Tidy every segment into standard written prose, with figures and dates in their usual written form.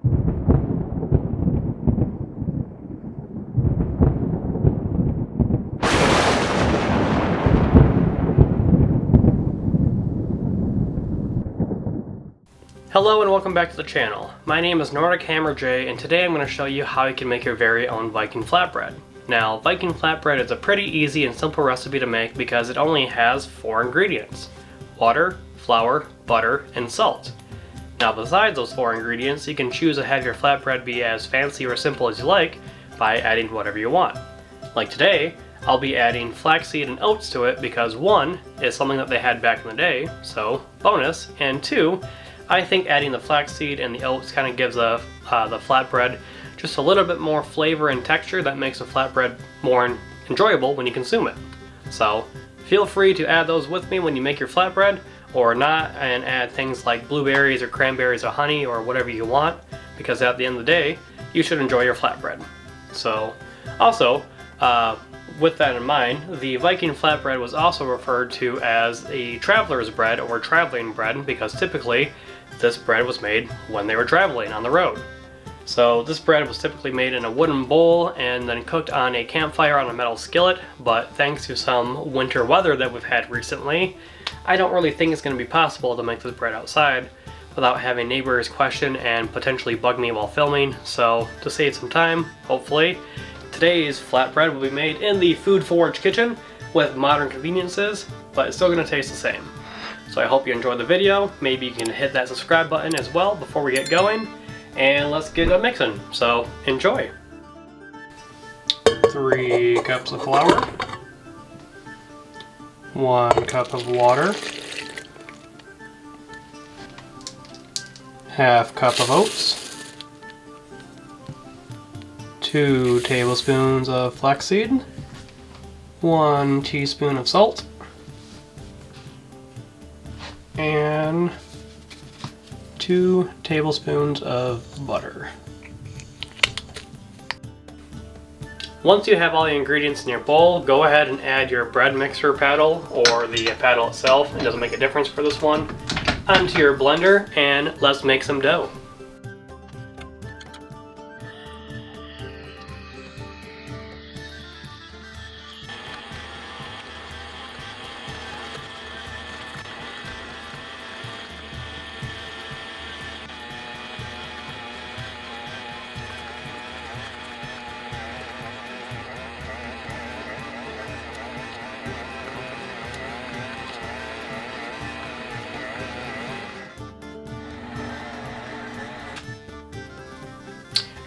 Hello and welcome back to the channel. My name is Nordic HammerJ, and today I'm going to show you how you can make your very own Viking Flatbread. Now, Viking Flatbread is a pretty easy and simple recipe to make because it only has 4 ingredients: water, flour, butter, and salt. Now, besides those 4 ingredients, you can choose to have your flatbread be as fancy or simple as you like by adding whatever you want. Like today, I'll be adding flaxseed and oats to it because 1 is something that they had back in the day, so bonus, and 2, I think adding the flaxseed and the oats kind of gives the flatbread just a little bit more flavor and texture that makes the flatbread more enjoyable when you consume it. So feel free to add those with me when you make your flatbread, or not, and add things like blueberries or cranberries or honey or whatever you want, because at the end of the day, you should enjoy your flatbread. So also, with that in mind, the Viking flatbread was also referred to as a traveler's bread or traveling bread because typically this bread was made when they were traveling on the road. So this bread was typically made in a wooden bowl and then cooked on a campfire on a metal skillet, but thanks to some winter weather that we've had recently, I don't really think it's going to be possible to make this bread outside without having neighbors question and potentially bug me while filming. So to save some time, hopefully, today's flatbread will be made in the Food Forge kitchen with modern conveniences, but it's still going to taste the same. So I hope you enjoyed the video. Maybe you can hit that subscribe button as well before we get going, and let's get mixing. So enjoy. 3 cups of flour, 1 cup of water, ½ cup of oats, 2 tablespoons of flaxseed, 1 teaspoon of salt, and 2 tablespoons of butter. Once you have all the ingredients in your bowl, go ahead and add your bread mixer paddle, or the paddle itself, it doesn't make a difference for this one, onto your blender, and let's make some dough.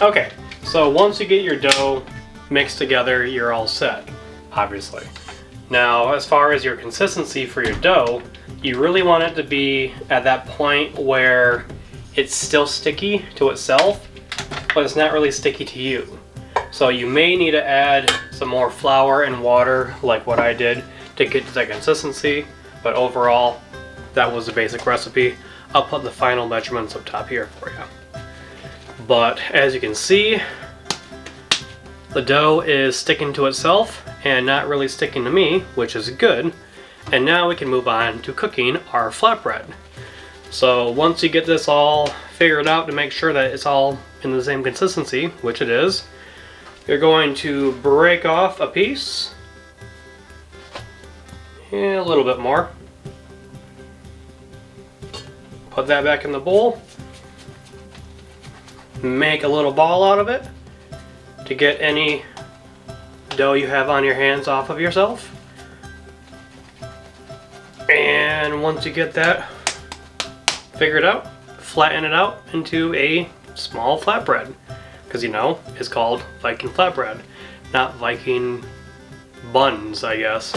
Okay, so once you get your dough mixed together, you're all set, obviously. Now, as far as your consistency for your dough, you really want it to be at that point where it's still sticky to itself, but it's not really sticky to you. So you may need to add some more flour and water, like what I did, to get to that consistency, but overall, that was the basic recipe. I'll put the final measurements up top here for you. But as you can see, the dough is sticking to itself and not really sticking to me, which is good. And now we can move on to cooking our flatbread. So once you get this all figured out to make sure that it's all in the same consistency, which it is, you're going to break off a piece, and a little bit more. Put that back in the bowl. Make a little ball out of it to get any dough you have on your hands off of yourself. And once you get that figured out, flatten it out into a small flatbread, because you know it's called Viking flatbread, not Viking buns, I guess.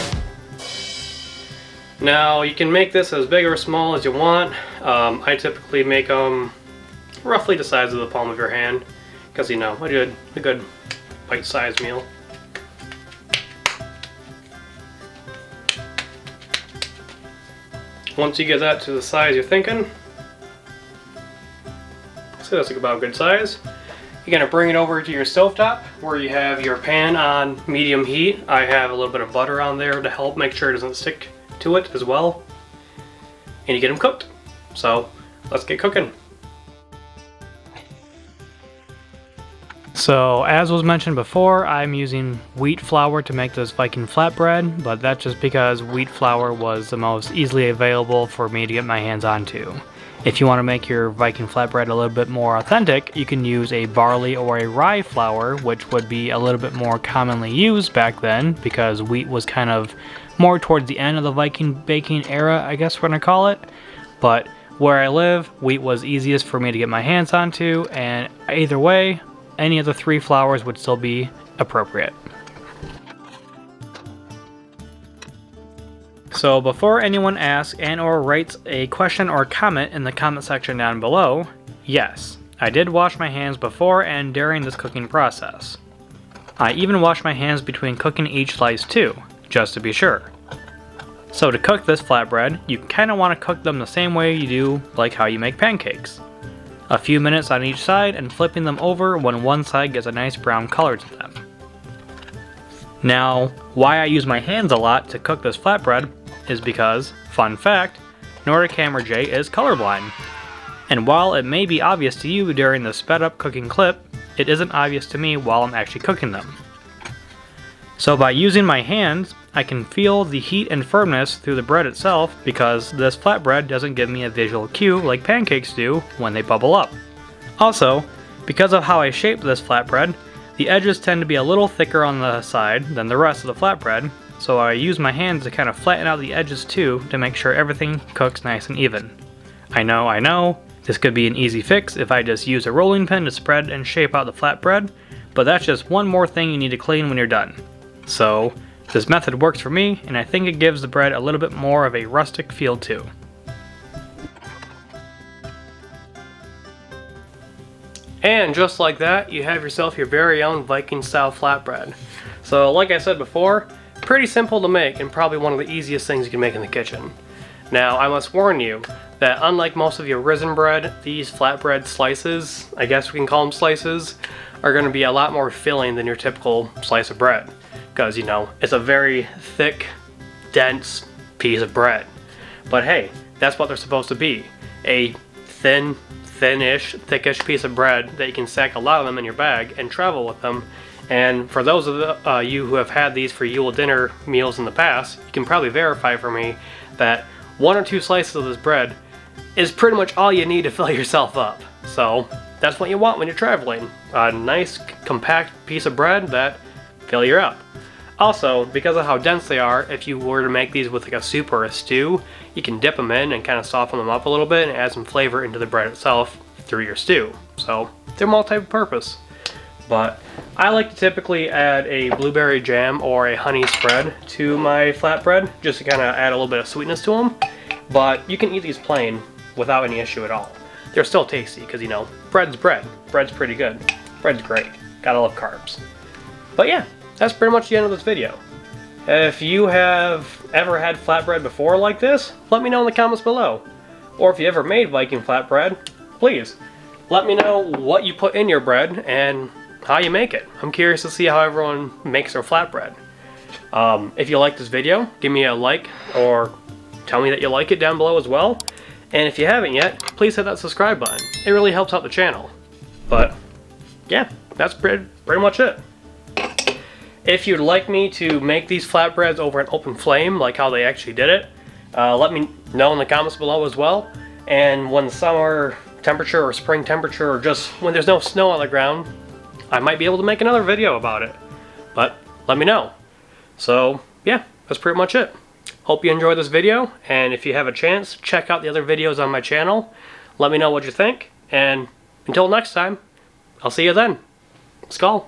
Now you can make this as big or small as you want. I typically make them roughly the size of the palm of your hand, because you know, a good bite-sized meal. Once you get that to the size you're thinking, so that's about a good size, you're gonna bring it over to your stovetop where you have your pan on medium heat. I have a little bit of butter on there to help make sure it doesn't stick to it as well, and you get them cooked. So let's get cooking. So as was mentioned before, I'm using wheat flour to make this Viking flatbread, but that's just because wheat flour was the most easily available for me to get my hands onto. If you want to make your Viking flatbread a little bit more authentic, you can use a barley or a rye flour, which would be a little bit more commonly used back then because wheat was kind of more towards the end of the Viking baking era, I guess we're going to call it. But where I live, wheat was easiest for me to get my hands onto, and either way, any of the three flours would still be appropriate. So before anyone asks and or writes a question or comment in the comment section down below, yes, I did wash my hands before and during this cooking process. I even washed my hands between cooking each slice too, just to be sure. So to cook this flatbread, you kind of want to cook them the same way you do like how you make pancakes. A few minutes on each side and flipping them over when one side gets a nice brown color to them. Now, why I use my hands a lot to cook this flatbread is because, fun fact, Nordic HammerJ is colorblind. And while it may be obvious to you during the sped up cooking clip, it isn't obvious to me while I'm actually cooking them. So by using my hands, I can feel the heat and firmness through the bread itself because this flatbread doesn't give me a visual cue like pancakes do when they bubble up. Also, because of how I shaped this flatbread, the edges tend to be a little thicker on the side than the rest of the flatbread, so I use my hands to kind of flatten out the edges too to make sure everything cooks nice and even. I know, this could be an easy fix if I just use a rolling pin to spread and shape out the flatbread, but that's just one more thing you need to clean when you're done. So, this method works for me, and I think it gives the bread a little bit more of a rustic feel too. And just like that, you have yourself your very own Viking style flatbread. So like I said before, pretty simple to make and probably one of the easiest things you can make in the kitchen. Now I must warn you that unlike most of your risen bread, these flatbread slices, I guess we can call them slices, are going to be a lot more filling than your typical slice of bread. Because, you know, it's a very thick, dense piece of bread. But hey, that's what they're supposed to be. A thinnish, thickish piece of bread that you can stack a lot of them in your bag and travel with them. And for those of you who have had these for Yule dinner meals in the past, you can probably verify for me that 1 or 2 slices of this bread is pretty much all you need to fill yourself up. So that's what you want when you're traveling. A nice, compact piece of bread that fill you up. Also, because of how dense they are, if you were to make these with like a soup or a stew, you can dip them in and kind of soften them up a little bit and add some flavor into the bread itself through your stew. So they're multi-purpose. But I like to typically add a blueberry jam or a honey spread to my flatbread just to kind of add a little bit of sweetness to them. But you can eat these plain without any issue at all. They're still tasty because, you know, bread's bread. Bread's pretty good. Bread's great. Gotta love carbs. But yeah. That's pretty much the end of this video. If you have ever had flatbread before like this, let me know in the comments below. Or if you ever made Viking flatbread, please let me know what you put in your bread and how you make it. I'm curious to see how everyone makes their flatbread. If you like this video, give me a like or tell me that you like it down below as well. And if you haven't yet, please hit that subscribe button. It really helps out the channel. But yeah, that's pretty much it. If you'd like me to make these flatbreads over an open flame, like how they actually did it, let me know in the comments below as well. And when the summer temperature or spring temperature or just when there's no snow on the ground, I might be able to make another video about it. But let me know. So yeah, that's pretty much it. Hope you enjoyed this video, and if you have a chance, check out the other videos on my channel. Let me know what you think, and until next time, I'll see you then. Skål!